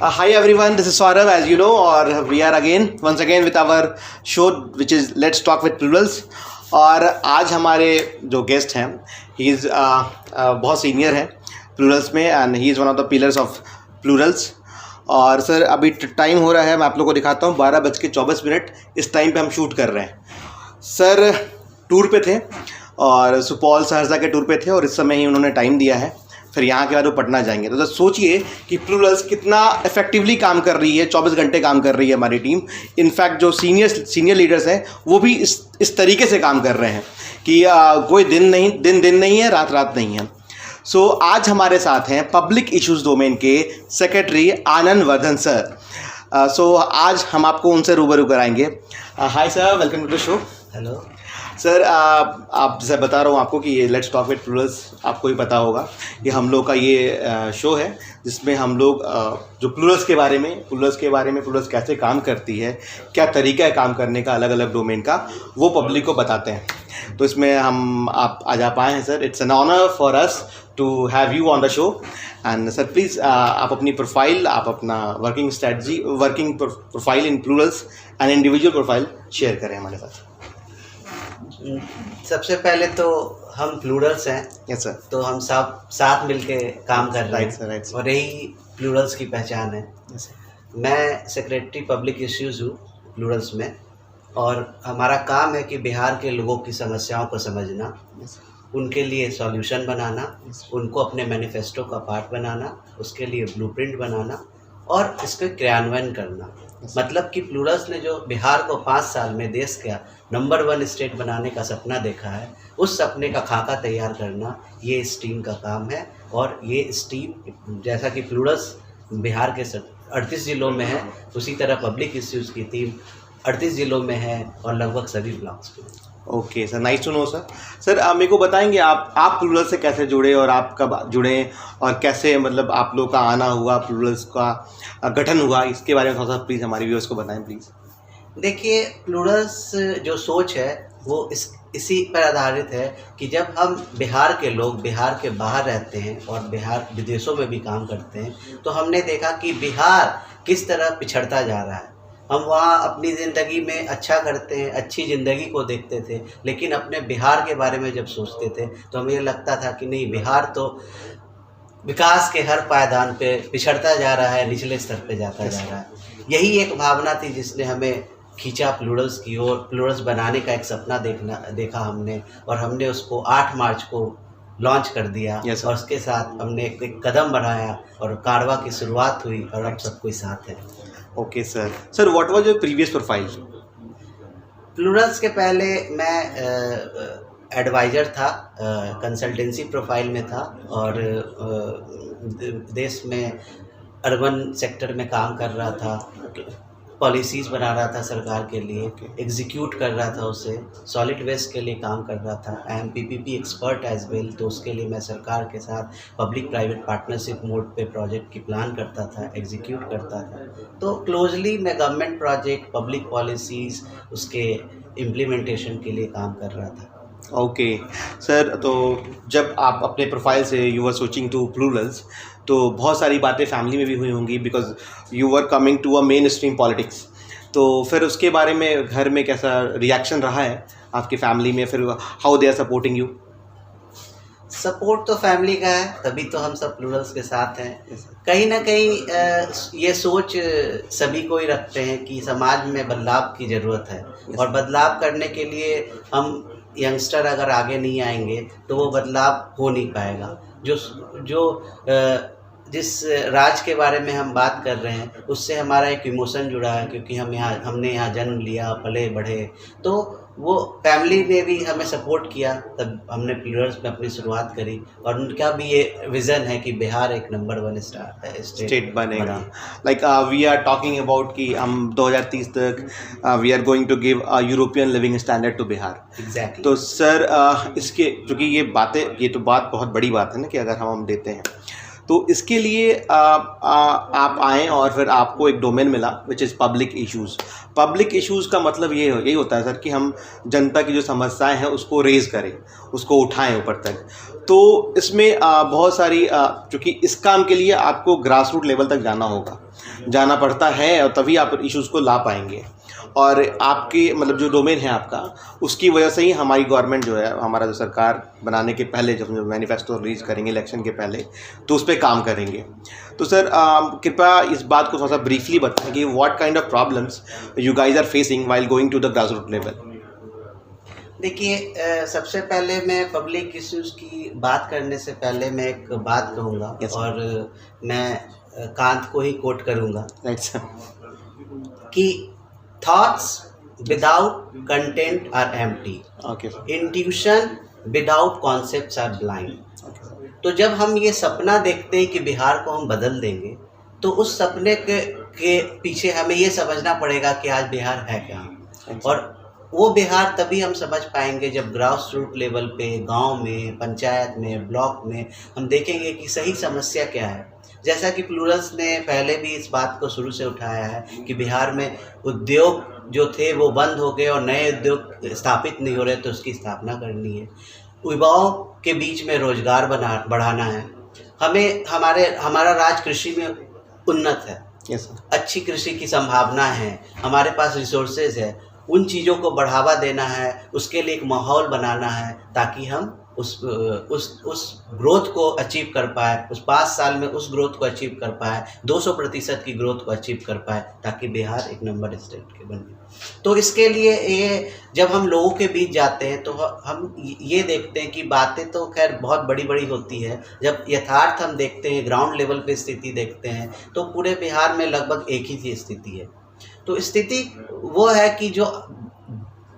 Hi everyone, this is Saurav, as you know, और we are once again with our show which is Let's Talk with Plurals. और आज हमारे जो guest हैं, he is बहुत senior है Plurals में and he is one of the pillars of Plurals. और सर अभी टाइम हो रहा है, मैं आप लोगों को दिखाता हूँ, 12:24. इस टाइम पे हम शूट कर रहे हैं. सर टूर पे थे और सुपौल सहरसा के टूर पे थे और इस समय ही उन्होंने टाइम दिया है. फिर यहाँ के बाद वो पटना जाएंगे. तो सर सोचिए कि प्लूरल्स कितना इफेक्टिवली काम कर रही है. 24 घंटे काम कर रही है हमारी टीम. इनफैक्ट जो सीनियर लीडर्स हैं वो भी इस तरीके से काम कर रहे हैं कि कोई दिन नहीं है, रात नहीं है. सो आज हमारे साथ हैं पब्लिक इश्यूज़ डोमेन के secretary Anand Vardhan sir. So आज हम आपको उनसे रूबरू कराएंगे. Hi sir, welcome to the show. Hello sir, आप जैसे बता रहा हूँ आपको कि ये लेट्स टॉक विद प्लूरल्स, आपको भी पता होगा कि हम लोग का ये शो है जिसमें हम लोग जो प्लूरल्स के बारे में प्लूरल्स कैसे काम करती है, क्या तरीका है काम करने का अलग अलग डोमेन का, वो पब्लिक को बताते हैं. तो इसमें आप आज आप आए हैं sir. It's an honour for us to have you on the show. And sir please आप अपनी प्रोफाइल, आप अपना working profile in Plurals and individual profile share करें हमारे साथ. सबसे पहले तो हम प्लूरल्स हैं. Yes sir. तो हम सब साथ मिलके काम कर रहे हैं. राइट. और यही प्लूरल्स की पहचान है. Yes sir. मैं सेक्रेटरी पब्लिक इश्यूज़ हूँ प्लूरल्स में. और हमारा काम है कि बिहार के लोगों की समस्याओं को समझना, उनके लिए सॉल्यूशन बनाना, उनको अपने मैनिफेस्टो का पार्ट बनाना, उसके लिए ब्लूप्रिंट बनाना और इसके क्रियान्वयन करना. मतलब कि प्लूरल्स ने जो बिहार को 5 साल में देश का नंबर 1 स्टेट बनाने का सपना देखा है, उस सपने का खाका तैयार करना ये इस टीम का काम है. और ये इस टीम, जैसा कि प्लूरल्स बिहार के 38 ज़िलों में है, उसी तरह पब्लिक इश्यूज़ की टीम 38 ज़िलों में है और लगभग सभी ब्लॉक्स में. Okay sir, nice to know sir. Sir आप मेरे को बताएंगे आप प्लूरल्स से कैसे जुड़े और आप कब जुड़े और कैसे, मतलब आप लोग का आना हुआ, प्लूरल्स का गठन हुआ, इसके बारे में थोड़ा सा प्लीज़ हमारे व्यूअर्स को बताएं प्लीज़. देखिए, प्लूरल्स जो सोच है वो इसी पर आधारित है कि जब हम बिहार के लोग बिहार के बाहर रहते हैं और बिहार विदेशों में भी काम करते हैं, तो हमने देखा कि बिहार किस तरह पिछड़ता जा रहा है. हम वहाँ अपनी ज़िंदगी में अच्छा करते हैं, अच्छी ज़िंदगी को देखते थे, लेकिन अपने बिहार के बारे में जब सोचते थे तो हमें लगता था कि नहीं, बिहार तो विकास के हर पायदान पे पिछड़ता जा रहा है, निचले स्तर पे जाता जा रहा है. यही एक भावना थी जिसने हमें खींचा प्लूरल्स की ओर. प्लूरल्स बनाने का एक सपना देखा हमने और हमने उसको 8 मार्च को लॉन्च कर दिया. yes, और उसके साथ हमने एक कदम बढ़ाया और कारवा की शुरुआत हुई और अब सब कोई साथ है. Okay sir. Sir what was your previous profile? Plurals के पहले मैं एडवाइज़र था, कंसल्टेंसी प्रोफाइल में था और देश में अर्बन सेक्टर में काम कर रहा था, पॉलिसीज़ बना रहा था सरकार के लिए, एग्जीक्यूट कर रहा था उसे, सॉलिड वेस्ट के लिए काम कर रहा था. I am PPP expert as well. तो उसके लिए मैं सरकार के साथ पब्लिक प्राइवेट पार्टनरशिप मोड पे प्रोजेक्ट की प्लान करता था, एग्जीक्यूट करता था. तो क्लोजली मैं गवर्नमेंट प्रोजेक्ट, पब्लिक पॉलिसीज़, उसके इम्प्लीमेंटेशन के लिए काम कर रहा था. Okay sir. तो जब आप अपने प्रोफाइल से you were switching to Plurals, तो बहुत सारी बातें फैमिली में भी हुई होंगी because you were coming to a mainstream politics. तो फिर उसके बारे में घर में कैसा रिएक्शन रहा है आपकी फैमिली में, फिर how they are supporting you? Support तो फैमिली का है, तभी तो हम सब प्लूरल्स के साथ हैं. कहीं ना कहीं ये सोच सभी को ही रखते हैं कि समाज में बदलाव की ज़रूरत है और बदलाव करने के लिए हम यंगस्टर अगर आगे नहीं आएंगे तो वो बदलाव हो नहीं पाएगा. जिस राज के बारे में हम बात कर रहे हैं उससे हमारा एक इमोशन जुड़ा है, क्योंकि हमने यहाँ जन्म लिया, पले बढ़े. तो वो फैमिली ने भी हमें सपोर्ट किया, तब हमने प्लूरल्स में अपनी शुरुआत करी. और उनका भी ये विज़न है कि बिहार एक नंबर 1 स्टेट बनेगा. Like we are talking about कि हम 2030 तक we are going to give a European living standard to Bihar. Exactly. तो सर इसके, क्योंकि ये तो बात बहुत बड़ी बात है ना कि अगर हम देते हैं, तो इसके लिए आप आएँ और फिर आपको एक डोमेन मिला which is public issues. Public issues का मतलब यही होता है सर कि हम जनता की जो समस्याएं हैं उसको रेज़ करें, उसको उठाएं ऊपर तक. तो इसमें बहुत सारी, चूँकि इस काम के लिए आपको ग्रास रूट लेवल तक जाना होगा. जाना पड़ता है और तभी आप इश्यूज़ को ला पाएंगे। और आपके मतलब जो डोमेन है आपका, उसकी वजह से ही हमारी गवर्नमेंट जो है, हमारा जो सरकार बनाने के पहले जब मैनिफेस्टो रिलीज करेंगे इलेक्शन के पहले, तो उस पर काम करेंगे। तो सर कृपया इस बात को थोड़ा सा ब्रीफली बताएं कि what kind of problems you guys are facing while going to the grass root level. देखिए, सबसे पहले मैं पब्लिक इश्यूज़ की बात करने से पहले मैं एक बात कहूँगा, और मैं कांत को ही कोट करूँगा कि thoughts without content are empty, intuition without concepts are blind. तो जब हम ये सपना देखते हैं कि बिहार को हम बदल देंगे, तो उस सपने के पीछे हमें ये समझना पड़ेगा कि आज बिहार है क्या, और वो बिहार तभी हम समझ पाएंगे जब ग्रास रूट लेवल पे, गांव में, पंचायत में, ब्लॉक में हम देखेंगे कि सही समस्या क्या है। जैसा कि प्लूरल्स ने पहले भी इस बात को शुरू से उठाया है कि बिहार में उद्योग जो थे वो बंद हो गए और नए उद्योग स्थापित नहीं हो रहे, तो उसकी स्थापना करनी है। युवाओं के बीच में रोजगार बढ़ाना है। हमारा राज्य कृषि में उन्नत है, अच्छी कृषि की संभावना है, हमारे पास रिसोर्सेज है, उन चीज़ों को बढ़ावा देना है, उसके लिए एक माहौल बनाना है ताकि हम उस ग्रोथ को अचीव कर पाए, उस 5 साल में उस ग्रोथ को अचीव कर पाए, 200% की ग्रोथ को अचीव कर पाए, ताकि बिहार एक नंबर स्टेट के बने। तो इसके लिए ये जब हम लोगों के बीच जाते हैं तो हम ये देखते हैं कि बातें तो खैर बहुत बड़ी बड़ी होती है, जब यथार्थ हम देखते हैं, ग्राउंड लेवल पे स्थिति देखते हैं, तो पूरे बिहार में लगभग एक ही सी स्थिति है। तो स्थिति वो है कि जो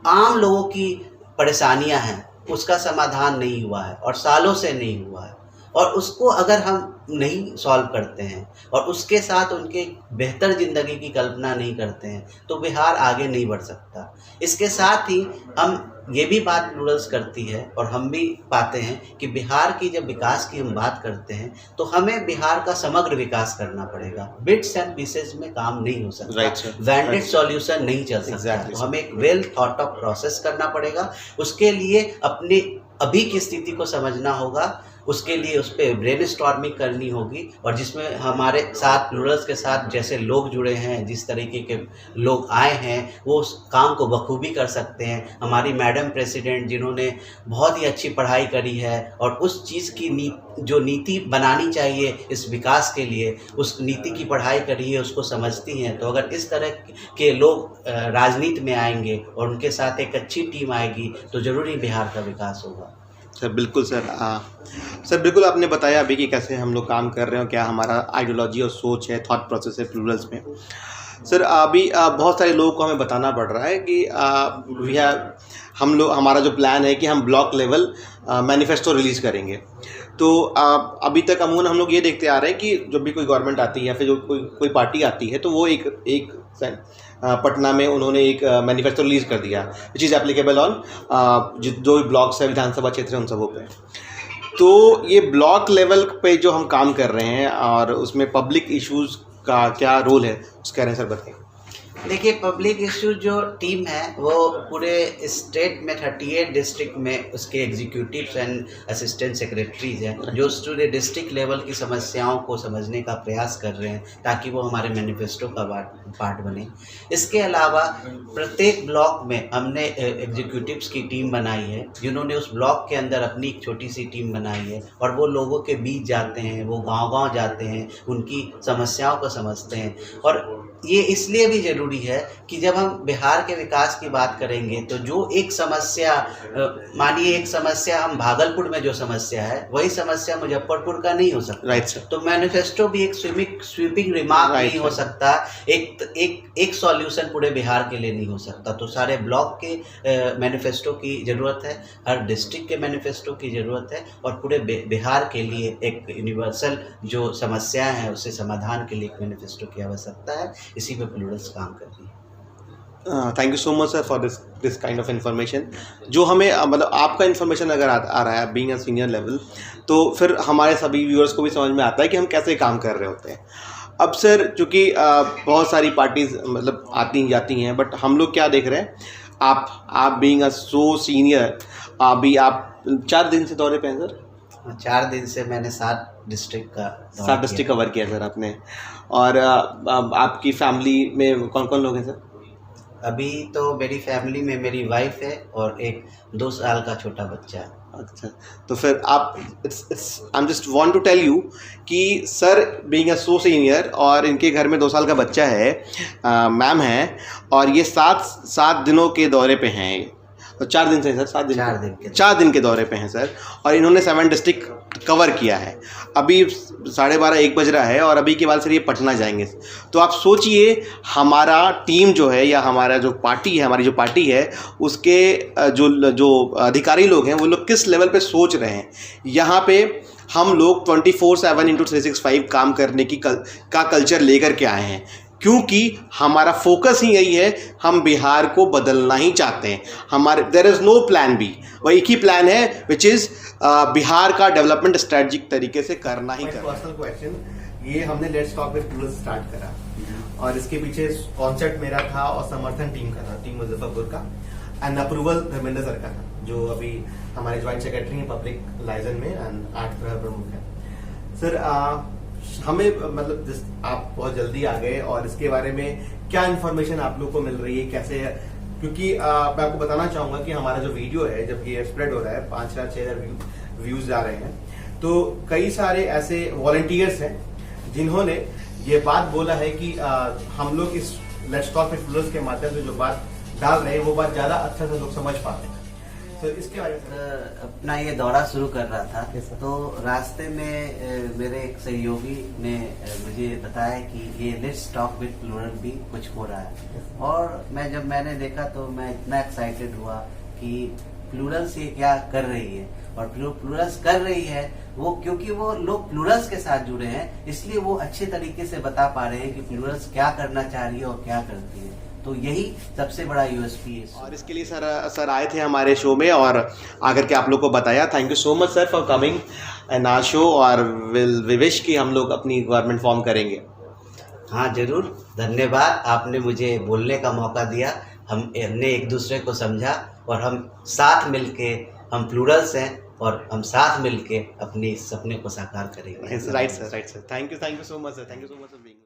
आम लोगों की परेशानियां हैं उसका समाधान नहीं हुआ है, और सालों से नहीं हुआ है, और उसको अगर हम नहीं सॉल्व करते हैं और उसके साथ उनके बेहतर ज़िंदगी की कल्पना नहीं करते हैं, तो बिहार आगे नहीं बढ़ सकता। इसके साथ ही हम ये भी बात प्लूरल्स करती है, और हम भी पाते हैं कि बिहार की जब विकास की हम बात करते हैं तो हमें बिहार का समग्र विकास करना पड़ेगा। बिट्स एंड पीसेस में काम नहीं हो सकता, वैंडेड सॉल्यूशन नहीं चल सकता। तो हमें एक वेल थॉट ऑफ प्रोसेस करना पड़ेगा। उसके लिए अपनी अभी की स्थिति को समझना होगा, उसके लिए उस पर ब्रेनस्टॉर्मिंग करनी होगी, और जिसमें हमारे साथ प्लूरल्स के साथ जैसे लोग जुड़े हैं, जिस तरीके के लोग आए हैं, वो उस काम को बखूबी कर सकते हैं। हमारी मैडम प्रेसिडेंट जिन्होंने बहुत ही अच्छी पढ़ाई करी है और उस चीज़ की जो नीति बनानी चाहिए इस विकास के लिए, उस नीति की पढ़ाई करी है, उसको समझती हैं। तो अगर इस तरह के लोग राजनीति में आएंगे और उनके साथ एक अच्छी टीम आएगी, तो ज़रूर ही बिहार का विकास होगा। सर बिल्कुल सर, सर बिल्कुल आपने बताया अभी कि कैसे हम लोग काम कर रहे हैं, क्या हमारा आइडियोलॉजी और सोच है, थॉट प्रोसेस है प्लूरल्स में। सर अभी बहुत सारे लोगों को हमें बताना पड़ रहा है कि हमारा जो प्लान है कि हम ब्लॉक लेवल मैनिफेस्टो रिलीज़ करेंगे। तो अभी तक अमूमन हम लोग ये देखते आ रहे हैं कि जब भी कोई गवर्नमेंट आती है या फिर जो कोई पार्टी आती है, तो वो एक पटना में उन्होंने एक मैनिफेस्टो रिलीज़ कर दिया विच इज़ एप्लीकेबल ऑन जो भी ब्लॉक्स है, विधानसभा क्षेत्र है, उन सबों पे। तो ये ब्लॉक लेवल पे जो हम काम कर रहे हैं और उसमें पब्लिक इश्यूज़ का क्या रोल है, उसके बारे में सर बताएं। देखिए, पब्लिक इश्यू जो टीम है वो पूरे स्टेट में 38 डिस्ट्रिक्ट में उसके एग्जीक्यूटिव्स एंड असिस्टेंट सेक्रेटरीज हैं, जो पूरे डिस्ट्रिक्ट लेवल की समस्याओं को समझने का प्रयास कर रहे हैं ताकि वो हमारे मैनिफेस्टो का पार्ट बने। इसके अलावा प्रत्येक ब्लॉक में हमने एग्जीक्यूटिव्स की टीम बनाई है, जिन्होंने उस ब्लॉक के अंदर अपनी एक छोटी सी टीम बनाई है, और वो लोगों के बीच जाते हैं, वो गाँव-गाँव जाते हैं, उनकी समस्याओं को समझते हैं। और ये इसलिए भी ज़रूरी है कि जब हम बिहार के विकास की बात करेंगे तो जो एक समस्या, मानिए एक समस्या हम भागलपुर में जो समस्या है वही समस्या मुजफ्फरपुर का नहीं हो सकता। Right sir. तो मैनिफेस्टो भी एक स्वीपिंग रिमार्क नहीं हो सकता, एक सॉल्यूशन पूरे बिहार के लिए नहीं हो सकता। तो सारे ब्लॉक के मैनिफेस्टो की ज़रूरत है, हर डिस्ट्रिक्ट के मैनिफेस्टो की ज़रूरत है, और पूरे बिहार के लिए एक यूनिवर्सल जो समस्याएं हैं उससे समाधान के लिए एक मैनिफेस्टो की आवश्यकता है। इसी पे प्लूरल्स काम कर रही है। Thank you so much sir for this kind of information, जो हमें मतलब आपका इन्फॉर्मेशन अगर आ रहा है बीइंग अ सीनियर लेवल, तो फिर हमारे सभी व्यूअर्स को भी समझ में आता है कि हम कैसे काम कर रहे होते हैं। अब सर चूँकि बहुत सारी पार्टीज़ मतलब आती जाती हैं, बट हम लोग क्या देख रहे हैं, आप बीइंग अ सो सीनियर, अभी आप 4 दिन से दौरे पे हैं सर? 4 दिन से मैंने 7 डिस्ट्रिक्ट का दौरा 7 डिस्ट्रिक्ट कवर किया सर आपने। और आपकी फैमिली में कौन कौन लोग हैं सर? अभी तो मेरी फैमिली में मेरी वाइफ है और एक 2 साल का छोटा बच्चा है। अच्छा, तो फिर आप I am just want to tell you कि sir being a so senior और इनके घर में 2 साल का बच्चा है, मैम है, और ये 7 दिनों के दौरे पे हैं। तो 4 दिन से सर 7 दिन 4 दिन के दौरे पे हैं सर, और इन्होंने 7 डिस्ट्रिक्ट कवर किया है। अभी 12:30 1 बज रहा है और अभी के बाद फिर ये पटना जाएंगे। तो आप सोचिए हमारा टीम जो है, या हमारा जो पार्टी है, हमारी जो पार्टी है, उसके जो अधिकारी लोग हैं वो लोग किस लेवल पे सोच रहे हैं। यहाँ पे हम लोग 24/7 × 365 काम करने की का कल्चर लेकर के आए हैं, क्योंकि हमारा फोकस ही यही है, हम बिहार को बदलना ही चाहते हैं। हमारे there is no plan B, वह एक ही प्लान है विच इज़ बिहार का डेवलपमेंट स्ट्रेटजिक तरीके से करना ही करना। पर्सनल क्वेश्चन, ये हमने let's talk with Plurals start करा और इसके पीछे कॉन्सेप्ट मेरा था और समर्थन टीम का था, टीम मुजफ्फरपुर का, एंड अप्रूवल धर्मेंद्र सर का था, जो अभी हमारे ज्वाइंट सेक्रेटरी हैं पब्लिक लाइजन में एंड आर्ट प्रमुख है। सर हमें मतलब आप बहुत जल्दी आ गए और इसके बारे में क्या इन्फॉर्मेशन आप लोग को मिल रही है, कैसे है? क्योंकि मैं आपको बताना चाहूंगा कि हमारा जो वीडियो है, जब ये स्प्रेड हो रहा है, 5,000-6,000 व्यूज जा रहे हैं, तो कई सारे ऐसे वॉलंटियर्स हैं जिन्होंने ये बात बोला है कि हम लोग इस लेट्स टॉक विद प्लूरल्स के माध्यम से जो बात डाल रहे हैं वो बात ज्यादा अच्छा से लोग समझ पाते हैं। तो इसके बारे में अपना ये दौरा शुरू कर रहा था, तो रास्ते में मेरे एक सहयोगी ने मुझे बताया कि ये लेट्स टॉक विद प्लूरल भी कुछ हो रहा है। और जब मैंने देखा तो मैं इतना एक्साइटेड हुआ कि प्लूरल्स ये क्या कर रही है, और प्लूरल्स कर रही है वो क्योंकि वो लोग प्लूरल्स के साथ जुड़े हैं, इसलिए वो अच्छे तरीके से बता पा रहे हैं कि प्लूरल्स क्या करना चाह रही है और क्या करती है। तो यही सबसे बड़ा यूएसपी है। और इसके लिए सर आए थे हमारे शो में और आकर के आप लोग को बताया। Thank you so much sir for coming and our show, और विल विश कि हम लोग अपनी गवर्नमेंट फॉर्म करेंगे। हाँ जरूर, धन्यवाद, आपने मुझे बोलने का मौका दिया, हमने एक दूसरे को समझा और हम साथ मिलके, हम प्लूरल्स हैं और हम साथ मिलके अपने सपने को साकार करेंगे। Right sir, thank you so much sir, thank you so much for being